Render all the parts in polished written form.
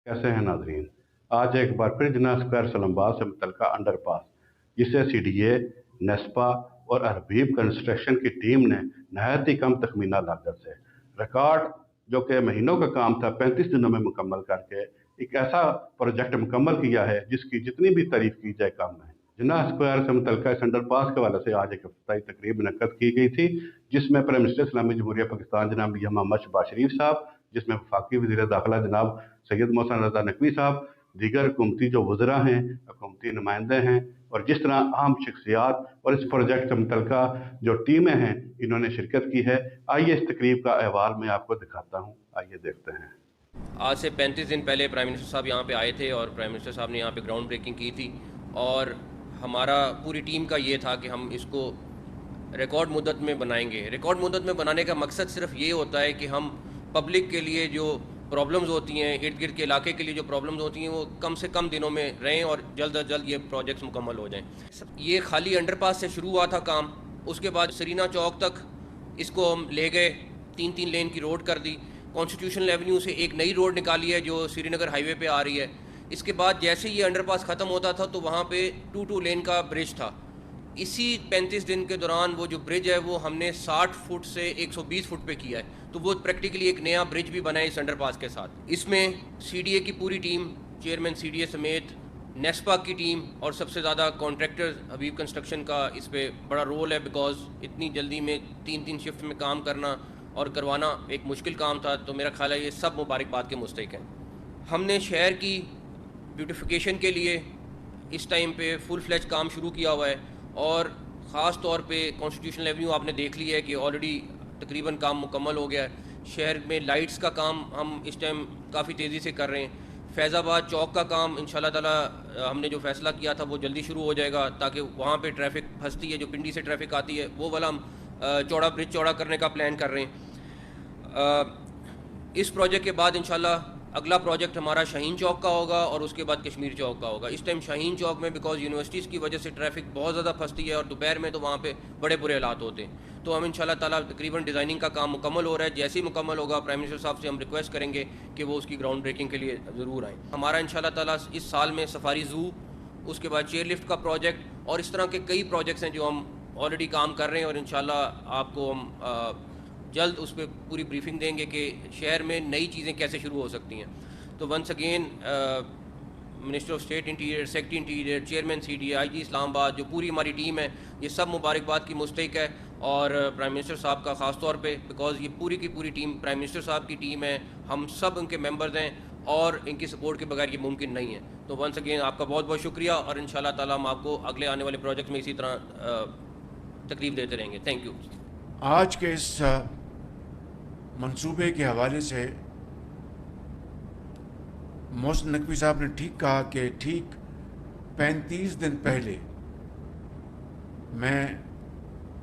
कैसे हैं नाजरीन। आज एक बार फिर जिन्ना स्क्वायर सलमबाग से मुतलका अंडर पास जिसे CDA, नेस्पा और अरबीब कंस्ट्रक्शन की टीम ने नहायत ही कम तखमीना लागत से रिकॉर्ड जो कि महीनों का काम था 35 दिनों में मुकम्मल करके एक ऐसा प्रोजेक्ट मुकम्मल किया है जिसकी जितनी भी तारीफ की जाए कम है। जिन्ना स्क्वायर से मुतलका इस अंडर पास के हवाले से आज एक इफ्तिताही तकरीब मुनक्कद की गई थी, जिसमें प्राइम मिनिस्टर इस्लामी जमहूरिया पाकिस्तान जनाब मियां मोहम्मद शहबाज शरीफ साहब, जिसमें वफाकी वज़ीर दाखिला जनाब सैयद मोहसिन रज़ा नकवी साहब, दीगर हुकूमती जो वज़रा हैं, हुकूमती नुमाइंदे हैं और जिस तरह अहम शख्सियात और इस प्रोजेक्ट से मुतलका जो टीमें हैं इन्होंने शिरकत की है। आइए इस तकरीब का अहवाल मैं आपको दिखाता हूँ, आइए देखते हैं। आज से 35 दिन पहले प्राइम मिनिस्टर साहब यहाँ पे आए थे और प्राइम मिनिस्टर साहब ने यहाँ पे ग्राउंड ब्रेकिंग की थी और हमारा पूरी टीम का ये था कि हम इसको रिकॉर्ड मुद्दत में बनाएंगे। रिकॉर्ड मुद्दत में बनाने का मकसद सिर्फ ये होता है कि हम पब्लिक के लिए जो प्रॉब्लम्स होती हैं, इर्द गिर्द के इलाके के लिए जो प्रॉब्लम्स होती हैं, वो कम से कम दिनों में रहें और जल्द अज जल्द ये प्रोजेक्ट्स मुकम्मल हो जाएं। ये खाली अंडरपास से शुरू हुआ था काम, उसके बाद सरीना चौक तक इसको हम ले गए, 3-3 लेन की रोड कर दी। कॉन्स्टिट्यूशनल एवेन्यू से एक नई रोड निकाली है जो श्रीनगर हाईवे पे आ रही है। इसके बाद जैसे ही ये अंडरपास ख़त्म होता था तो वहाँ पे 2 लेन का ब्रिज था। इसी 35 दिन के दौरान वो जो ब्रिज है वो हमने 60 फुट से 120 फुट पे किया है, तो वो प्रैक्टिकली एक नया ब्रिज भी बना है इस अंडरपास के साथ। इसमें CDA की पूरी टीम, चेयरमैन CDA समेत नेस्पा की टीम और सबसे ज़्यादा कॉन्ट्रैक्टर हबीब कंस्ट्रक्शन का इस पर बड़ा रोल है, बिकॉज इतनी जल्दी में 3-3 शिफ्ट में काम करना और करवाना एक मुश्किल काम था। तो मेरा ख्याल है ये सब मुबारकबाद के मुस्तहिक हैं। हमने शहर की ब्यूटिफिकेशन के लिए इस टाइम पे फुल फ्लेज काम शुरू किया हुआ है और ख़ास तौर पे कॉन्स्टिट्यूशनल एवेन्यू आपने देख लिया है कि ऑलरेडी तकरीबन काम मुकम्मल हो गया है। शहर में लाइट्स का काम हम इस टाइम काफ़ी तेज़ी से कर रहे हैं। फैज़ाबाद चौक का काम इंशाल्लाह ताला हमने जो फ़ैसला किया था वो जल्दी शुरू हो जाएगा, ताकि वहाँ पे ट्रैफिक फंसती है, जो पिंडी से ट्रैफिक आती है, वो वाला हम चौड़ा ब्रिज चौड़ा करने का प्लान कर रहे हैं। इस प्रोजेक्ट के बाद इंशाल्लाह अगला प्रोजेक्ट हमारा शाहीन चौक का होगा और उसके बाद कश्मीर चौक का होगा। इस टाइम शाहीन चौक में बिकॉज यूनिवर्सिटीज़ की वजह से ट्रैफिक बहुत ज़्यादा फंसती है और दोपहर में तो वहाँ पे बड़े बुरे हालात होते हैं। तो हम इंशाल्लाह ताला तकरीबन डिज़ाइनिंग का काम मुकम्मल हो रहा है। जैसे ही मुकम्मल होगा प्राइम मिनिस्टर साहब से हम रिक्वेस्ट करेंगे कि वो उसकी ग्राउंड ब्रेकिंग के लिए ज़रूर आएँ। हमारा इंशाल्लाह ताला इस साल में सफारी ज़ू, उसके बाद चेयर लिफ्ट का प्रोजेक्ट और इस तरह के कई प्रोजेक्ट्स हैं जो हम ऑलरेडी काम कर रहे हैं और इंशाल्लाह आपको हम जल्द उस पर पूरी ब्रीफिंग देंगे कि शहर में नई चीज़ें कैसे शुरू हो सकती हैं। तो once again minister of state interior, secretary interior, chairman CDA, IG Islamabad, जो पूरी हमारी टीम है, ये सब मुबारकबाद की मुस्तहिक है। और प्राइम मिनिस्टर साहब का ख़ास तौर पे, बिकॉज़ ये पूरी की पूरी टीम प्राइम मिनिस्टर साहब की टीम है, हम सब उनके मेंबर्स हैं और इनकी सपोर्ट के बगैर ये मुमकिन नहीं है। तो वंस अगेन आपका बहुत बहुत शुक्रिया और इंशाल्लाह ताला हम आपको अगले आने वाले प्रोजेक्ट में इसी तरह तकलीफ देते रहेंगे। Thank you. आज के इस मंसूबे के हवाले से मोहसिन नकवी साहब ने ठीक कहा कि ठीक 35 दिन पहले मैं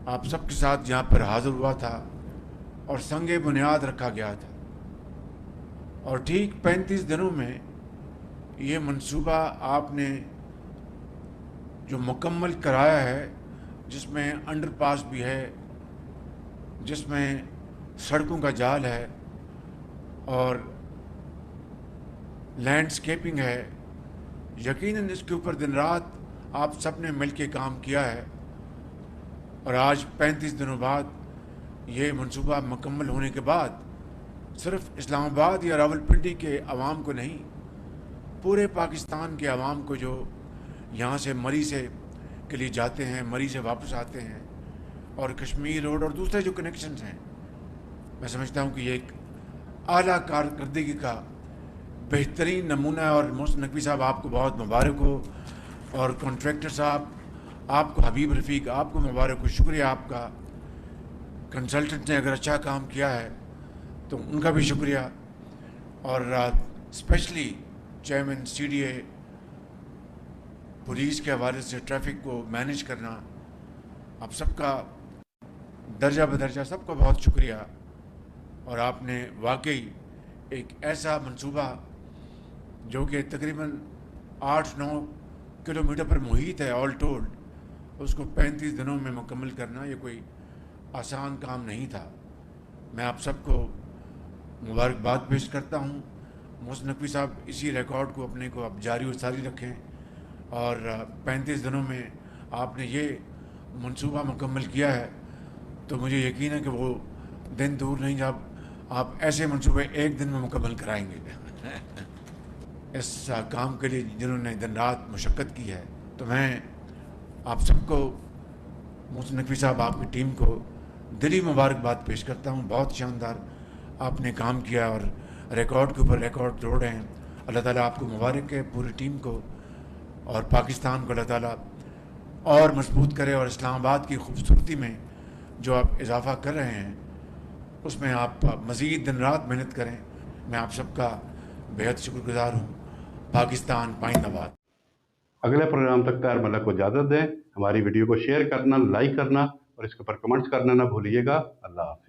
आप सबके साथ यहाँ पर हाज़िर हुआ था और संगे बुनियाद रखा गया था और ठीक 35 दिनों में ये मंसूबा आपने जो मुकम्मल कराया है, जिसमें अंडरपास भी है, जिसमें सड़कों का जाल है और लैंडस्केपिंग है, यकीनन इसके ऊपर दिन रात आप सब ने मिल के काम किया है और आज 35 दिनों बाद ये मंसूबा मुकम्मल होने के बाद सिर्फ इस्लामाबाद या रावलपिंडी के अवाम को नहीं, पूरे पाकिस्तान के अवाम को जो यहाँ से मरी से के लिए जाते हैं, मरी से वापस आते हैं और कश्मीर रोड और दूसरे जो कनेक्शंस हैं, मैं समझता हूँ कि ये एक आला कारकर्दगी का बेहतरीन नमूना है। और मोहसिन नकवी साहब आपको बहुत मुबारक हो और कॉन्ट्रैक्टर साहब आपको, हबीब रफ़ीक आपको मुबारक हो, शुक्रिया आपका। कंसल्टेंट ने अगर अच्छा काम किया है तो उनका भी शुक्रिया और स्पेशली चेयरमैन CDA, पुलिस के हवाले से ट्रैफिक को मैनेज करना, आप सबका दर्जा बदर्जा सबका बहुत शुक्रिया। और आपने वाकई एक ऐसा मंसूबा जो कि तकरीबन 8-9 किलोमीटर पर मुहित है ऑल टोल्ड, उसको 35 दिनों में मुकम्मल करना ये कोई आसान काम नहीं था। मैं आप सबको मुबारकबाद पेश करता हूँ मोहसिन नकवी साहब इसी रिकॉर्ड को अपने को अब जारी और सारी रखें और 35 दिनों में आपने ये मंसूबा मुकम्मल किया है तो मुझे यकीन है कि वो दिन दूर नहीं जब आप ऐसे मंसूबे एक दिन में मुकम्मल कराएंगे। इस काम के लिए जिन्होंने दिन रात मशक्क़त की है, तो मैं आप सबको, मोहसिन नकवी साहब, आपकी टीम को दिली मुबारकबाद पेश करता हूँ। बहुत शानदार आपने काम किया और रिकॉर्ड के ऊपर रिकॉर्ड तोड़ रहे हैं। अल्लाह ताला आपको मुबारक है, पूरी टीम को और पाकिस्तान को अल्लाह ताला और मजबूत करे और इस्लामाबाद की खूबसूरती में जो आप इजाफ़ा कर रहे हैं उसमें आप मज़ीद दिन रात मेहनत करें। मैं आप सबका बेहद शुक्रगुजार हूँ। पाकिस्तान पाइंदाबाद। अगले प्रोग्राम तक तार मलक को इजाज़त दें। हमारी वीडियो को शेयर करना, लाइक करना और इसके ऊपर कमेंट्स करना ना भूलिएगा। अल्लाह हाफ़िज़।